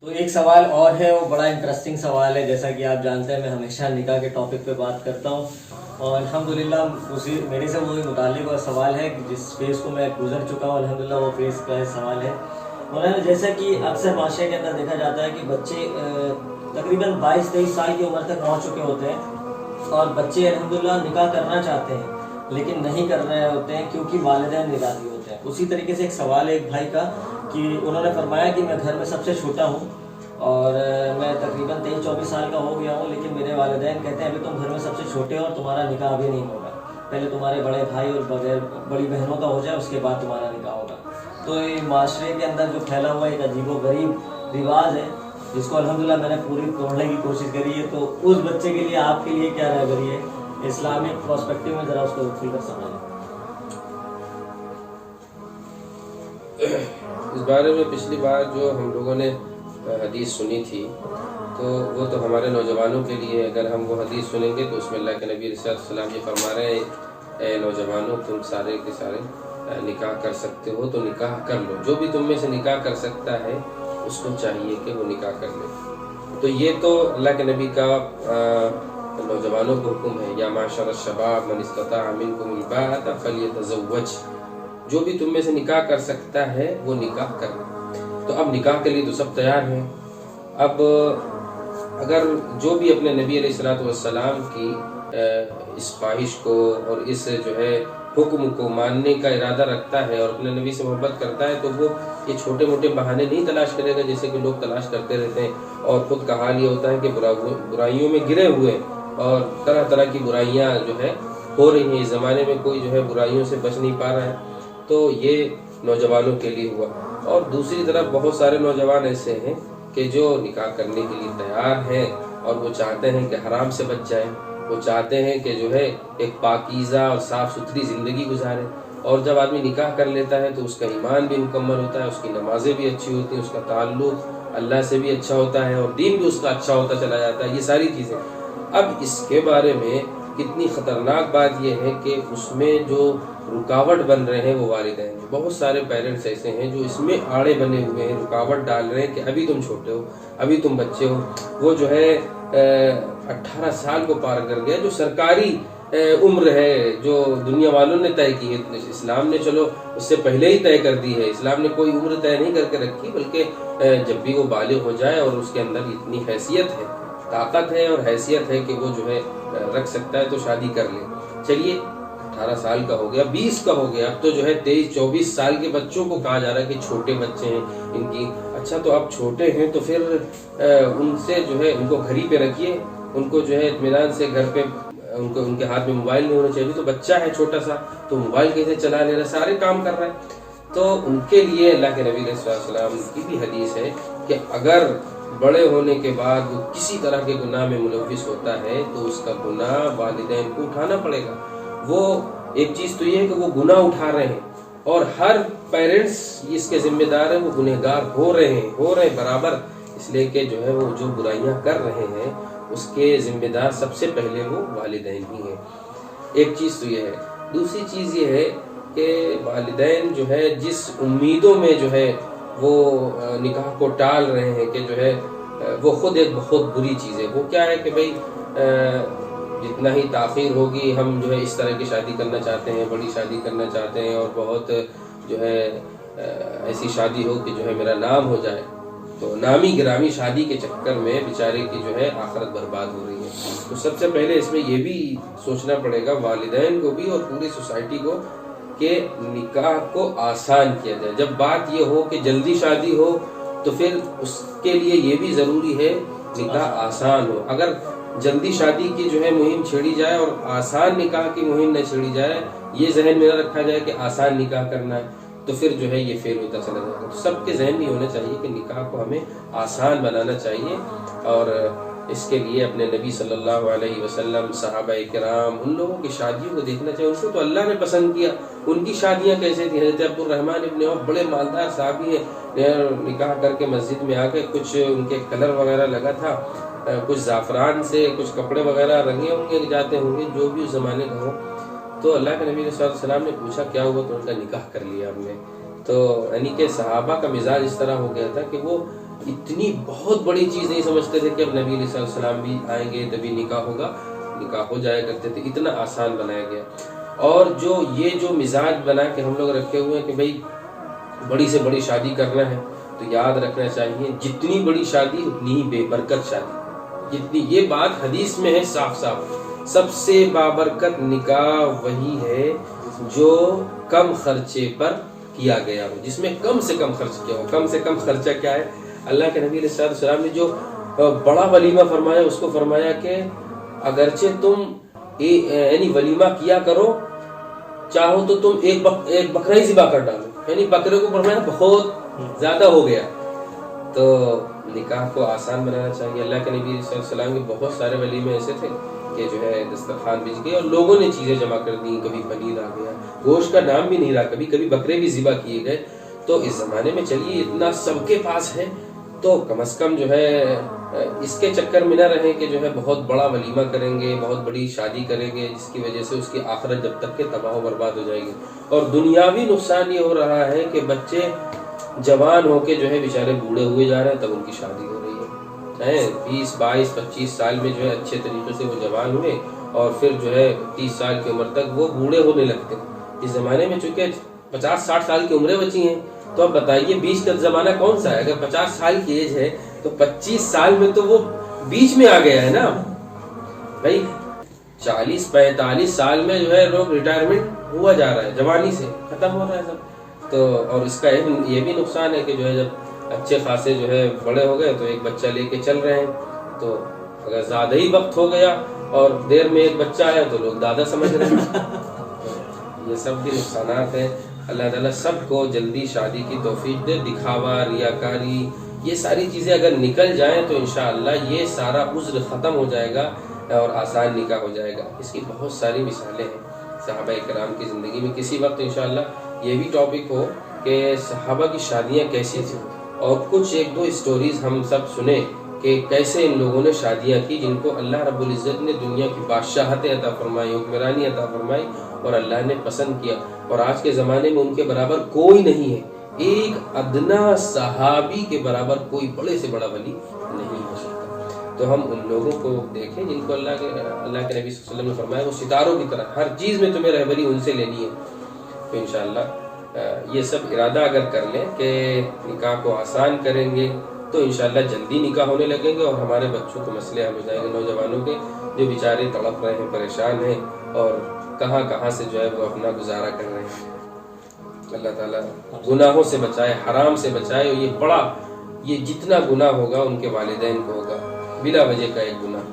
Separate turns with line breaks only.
تو ایک سوال اور ہے، وہ بڑا انٹرسٹنگ سوال ہے. جیسا کہ آپ جانتے ہیں میں ہمیشہ نکاح کے ٹاپک پہ بات کرتا ہوں، اور الحمدللہ میرے سے وہی متعلق وہ سوال ہے جس فیز کو میں گزر چکا ہوں. الحمدللہ وہ فیز کا سوال ہے. مولانا جیسا کہ اکثر معاشرے کے اندر دیکھا جاتا ہے کہ بچے تقریباً 22-23 سال کی عمر تک پہنچ چکے ہوتے ہیں، اور بچے الحمدللہ نکاح کرنا چاہتے ہیں لیکن نہیں کر رہے ہوتے ہیں کیونکہ والدین نراضی ہوتے ہیں. اسی طریقے سے ایک سوال ہے ایک بھائی کا کہ انہوں نے فرمایا کہ میں گھر میں سب سے چھوٹا ہوں اور میں تقریباً 23-24 سال کا ہو گیا ہوں، لیکن میرے والدین کہتے ہیں ابھی تم گھر میں سب سے چھوٹے ہو اور تمہارا نکاح ابھی نہیں ہوگا، پہلے تمہارے بڑے بھائی اور بڑی بہنوں کا ہو جائے اس کے بعد تمہارا نکاح ہوگا. تو یہ معاشرے کے اندر جو پھیلا ہوا ایک عجیب و غریب رواج ہے جس کو الحمدللہ میں نے پوری توڑنے کی کوشش کری ہے. تو اس بچے کے لیے آپ کے لیے کیا رہبری ہے اسلامک پرسپیکٹو میں، ذرا اس کو کھل کر سمجھیں.
اس بارے میں پچھلی بار جو ہم لوگوں نے حدیث سنی تھی تو وہ تو ہمارے نوجوانوں کے لیے، اگر ہم وہ حدیث سنیں گے تو اس میں اللہ کے نبی علیہ السلام یہ فرما رہے ہیں اے نوجوانوں تم سارے کے سارے نکاح کر سکتے ہو تو نکاح کر لو. جو بھی تم میں سے نکاح کر سکتا ہے اس کو چاہیے کہ وہ نکاح کر لے. تو یہ تو اللہ کے نبی کا نوجوانوں کو حکم ہے، یا معاشر الشباب من استطاع منکم الباءۃ فلیتزوج. جو بھی تم میں سے نکاح کر سکتا ہے وہ نکاح کر لے. تو اب نکاح کے لیے تو سب تیار ہیں. اب اگر جو بھی اپنے نبی علیہ السلام کی اس خواہش کو اور اس جو ہے حکم کو ماننے کا ارادہ رکھتا ہے اور اپنے نبی سے محبت کرتا ہے تو وہ یہ چھوٹے موٹے بہانے نہیں تلاش کرے گا جیسے کہ لوگ تلاش کرتے رہتے ہیں. اور خود کا حال یہ ہوتا ہے کہ برائیوں میں گرے ہوئے اور طرح طرح کی برائیاں جو ہے ہو رہی ہیں. اس زمانے میں کوئی جو ہے برائیوں سے بچ نہیں پا رہا ہے. تو یہ نوجوانوں کے لیے ہوا. اور دوسری طرف بہت سارے نوجوان ایسے ہیں کہ جو نکاح کرنے کے لیے تیار ہیں اور وہ چاہتے ہیں کہ حرام سے بچ جائیں. وہ چاہتے ہیں کہ جو ہے ایک پاکیزہ اور صاف ستھری زندگی گزارے. اور جب آدمی نکاح کر لیتا ہے تو اس کا ایمان بھی مکمل ہوتا ہے، اس کی نمازیں بھی اچھی ہوتی ہیں، اس کا تعلق اللہ سے بھی اچھا ہوتا ہے اور دین بھی اس کا اچھا ہوتا چلا جاتا ہے. یہ ساری چیزیں اب اس کے بارے میں کتنی خطرناک بات یہ ہے کہ اس میں جو رکاوٹ بن رہے ہیں وہ والدین ہیں. بہت سارے پیرنٹس ایسے ہیں جو اس میں آڑے بنے ہوئے ہیں، رکاوٹ ڈال رہے ہیں کہ ابھی تم چھوٹے ہو، ابھی تم بچے ہو. وہ جو ہے 18 سال کو پار کر گیا جو سرکاری عمر ہے جو دنیا والوں نے طے کی ہے. اسلام نے چلو اس سے پہلے ہی طے کر دی ہے. اسلام نے کوئی عمر طے نہیں کر کے رکھی، بلکہ جب بھی وہ بالغ ہو جائے اور اس کے اندر اتنی حیثیت ہے، طاقت ہے اور حیثیت ہے کہ وہ جو ہے رکھ سکتا ہے تو شادی کر لے. چلیے 18 سال کا ہو گیا، 20 کا ہو گیا، اب تو جو ہے 23-24 سال کے بچوں کو کہا جا رہا ہے کہ چھوٹے بچے ہیں ان کی. اچھا تو اب چھوٹے ہیں تو پھر ان سے جو ہے ان کو گھر ہی پہ رکھیے، ان کو جو ہے اطمینان سے گھر پہ ان کے ہاتھ میں موبائل نہیں ہونا چاہیے. تو بچہ ہے چھوٹا سا تو موبائل کیسے چلا لے رہا ہے، سارے کام کر رہا ہے. تو ان کے لیے اللہ کے نبی علیہ السلام کی بھی حدیث ہے کہ اگر بڑے ہونے کے بعد وہ کسی طرح کے گناہ میں ملوث ہوتا ہے تو اس کا گناہ والدین کو اٹھانا پڑے گا. وہ ایک چیز تو یہ ہے کہ وہ گناہ اٹھا رہے ہیں اور ہر پیرنٹس اس کے ذمہ دار ہیں، وہ گنہگار ہو رہے ہیں برابر، اس لیے کہ جو ہے وہ جو برائیاں کر رہے ہیں اس کے ذمہ دار سب سے پہلے وہ والدین ہی ہیں. ایک چیز تو یہ ہے. دوسری چیز یہ ہے کہ والدین جو ہے جس امیدوں میں جو ہے وہ نکاح کو ٹال رہے ہیں کہ جو ہے وہ خود ایک بہت بری چیز ہے. وہ کیا ہے کہ بھئی جتنا ہی تاخیر ہوگی ہم جو ہے اس طرح کی شادی کرنا چاہتے ہیں، بڑی شادی کرنا چاہتے ہیں اور بہت جو ہے ایسی شادی ہو کہ جو ہے میرا نام ہو جائے. تو نامی گرامی شادی کے چکر میں بیچارے کی جو ہے آخرت برباد ہو رہی ہے. تو سب سے پہلے اس میں یہ بھی سوچنا پڑے گا والدین کو بھی اور پوری سوسائٹی کو کہ نکاح کو آسان کیا جائے. جب بات یہ ہو کہ جلدی شادی ہو تو پھر اس کے لیے یہ بھی ضروری ہے نکاح آسان ہو. اگر جلدی شادی کی جو ہے مہم چھیڑی جائے اور آسان نکاح کی مہم نہ چھیڑی جائے، یہ ذہن میں نہ رکھا جائے کہ آسان نکاح کرنا ہے، تو پھر جو ہے یہ فیل ہوتا چلا جائے گا. تو سب کے ذہن میں ہونا چاہیے کہ نکاح کو ہمیں آسان بنانا چاہیے. اور اس کے لیے اپنے نبی صلی اللہ علیہ وسلم، صحابہ کرام، ان لوگوں کی شادیوں کو دیکھنا چاہیے. ان کو تو اللہ نے پسند کیا. ان کی شادیاں کیسے تھیں؟ حضرت عبد الرحمن ابن عوف بڑے مالدار صحابی ہیں، نکاح کر کے مسجد میں آ کے کچھ ان کے کلر وغیرہ لگا تھا، کچھ زعفران سے کچھ کپڑے وغیرہ رنگے ہوں گے، جاتے ہوں گے، جو بھی اس زمانے کا ہو. تو اللہ کے نبی صلی اللہ علیہ وسلم نے پوچھا کیا ہوا، تو ان کا نکاح کر لیا ہم نے. تو یعنی کہ صحابہ کا مزاج اس طرح ہو گیا تھا کہ وہ اتنی بہت بڑی چیز نہیں سمجھتے تھے کہ اب نبی علیہ السلام بھی آئیں گے تبھی نکاح ہوگا، نکاح ہو جایا کرتے تھے، اتنا آسان بنایا گیا۔ اور جو یہ جو مزاج بنا کے ہم لوگ رکھے ہوئے ہیں کہ بھئی بڑی سے بڑی شادی کرنا ہے، تو یاد رکھنا چاہیے جتنی بڑی شادی اتنی ہی بے برکت شادی، جتنی، یہ بات حدیث میں ہے صاف صاف، سب سے بابرکت نکاح وہی ہے جو کم خرچے پر کیا گیا ہو، جس میں کم سے کم خرچ کیا ہو۔ کم سے کم خرچہ کیا ہے؟ اللہ کے نبی علیہ السلام نے جو بڑا ولیمہ فرمایا اس کو فرمایا کہ اگرچہ تم یعنی ولیمہ کیا کرو، چاہو تو تم ایک بکرا ہی ذبح کر ڈالو، یعنی بکرے کو فرمایا بہت زیادہ ہو گیا۔ تو نکاح کو آسان بنانا چاہیے۔ اللہ کے نبی صلی اللہ علیہ وسلم کے بہت سارے ولیمے ایسے تھے کہ جو ہے دسترخوان بچ گئے اور لوگوں نے چیزیں جمع کر دیں، کبھی پنیر آ گیا، گوشت کا نام بھی نہیں رہا، کبھی کبھی بکرے بھی ذبح کیے گئے۔ تو اس زمانے میں چلیے اتنا سب کے پاس ہے تو کم از کم جو ہے اس کے چکر میں نہ رہیں کہ جو ہے بہت بڑا ولیمہ کریں گے، بہت بڑی شادی کریں گے جس کی وجہ سے اس کی آخرت جب تک کہ تباہ و برباد ہو جائے گی۔ اور دنیاوی نقصان یہ ہو رہا ہے کہ بچے جوان ہو کے جو ہے بیچارے بوڑھے ہوئے جا رہے ہیں، تب ان کی شادی ہو رہی ہے۔ 20 22 25 سال میں جو ہے اچھے طریقے سے وہ جوان ہوئے اور پھر جو ہے 30 سال کی عمر تک وہ بوڑھے ہونے لگتے ہیں۔ اس زمانے میں چونکہ 50 60 سال کی عمریں بچی ہیں، تو اب بتائیے بیچ کا زمانہ کون سا ہے؟ اگر 50 سال کی ایج ہے تو 25 سال میں تو وہ بیچ میں آ گیا ہے نا بھائی۔ 40 45 سال میں جو ہے لوگ ریٹائرمنٹ ہوا جا رہا ہے، جوانی سے ختم ہو رہا ہے سب۔ تو اور اس کا یہ بھی نقصان ہے کہ جو ہے جب اچھے خاصے جو ہے بڑے ہو گئے تو ایک بچہ لے کے چل رہے ہیں، تو اگر زیادہ ہی وقت ہو گیا اور دیر میں ایک بچہ آیا تو لوگ دادا سمجھ رہے ہیں۔ یہ سب بھی نقصانات ہیں۔ اللہ تعالیٰ سب کو جلدی شادی کی توفیق دے۔ دکھاوا، ریاکاری، یہ ساری چیزیں اگر نکل جائیں تو انشاءاللہ یہ سارا عذر ختم ہو جائے گا اور آسان نکاح ہو جائے گا۔ اس کی بہت ساری مثالیں ہیں صحابہ کرام کی زندگی میں۔ کسی وقت انشاءاللہ یہ بھی ٹاپک ہو کہ صحابہ کی شادیاں کیسی تھیں، اور کچھ ایک دو اسٹوریز ہم سب سنیں کہ کیسے ان لوگوں نے شادیاں کی جن کو اللہ رب العزت نے دنیا کی بادشاہتیں عطا فرمائی، حکمرانی عطا فرمائی اور اللہ نے پسند کیا۔ اور آج کے زمانے میں ان کے برابر کوئی نہیں ہے، ایک ادنا صحابی کے برابر کوئی بڑے سے بڑا ولی نہیں ہو سکتا۔ تو ہم ان لوگوں کو دیکھیں جن کو اللہ کے نبی صلی اللہ علیہ وسلم نے فرمایا وہ ستاروں کی طرح، ہر چیز میں تمہیں رہبری ان سے لینی ہے۔ تو انشاءاللہ یہ سب ارادہ اگر کر لیں کہ نکاح کو آسان کریں گے تو انشاءاللہ جلدی نکاح ہونے لگیں گے اور ہمارے بچوں کو مسئلے حل ہو جائیں گے، نوجوانوں کے جو بیچارے تڑپ رہے ہیں، پریشان ہیں اور کہاں سے جو ہے وہ اپنا گزارا کر رہے ہیں۔ اللہ تعالیٰ گناہوں سے بچائے، حرام سے بچائے۔ اور یہ جتنا گناہ ہوگا ان کے والدین کو ہوگا، بلا وجہ کا ایک گناہ۔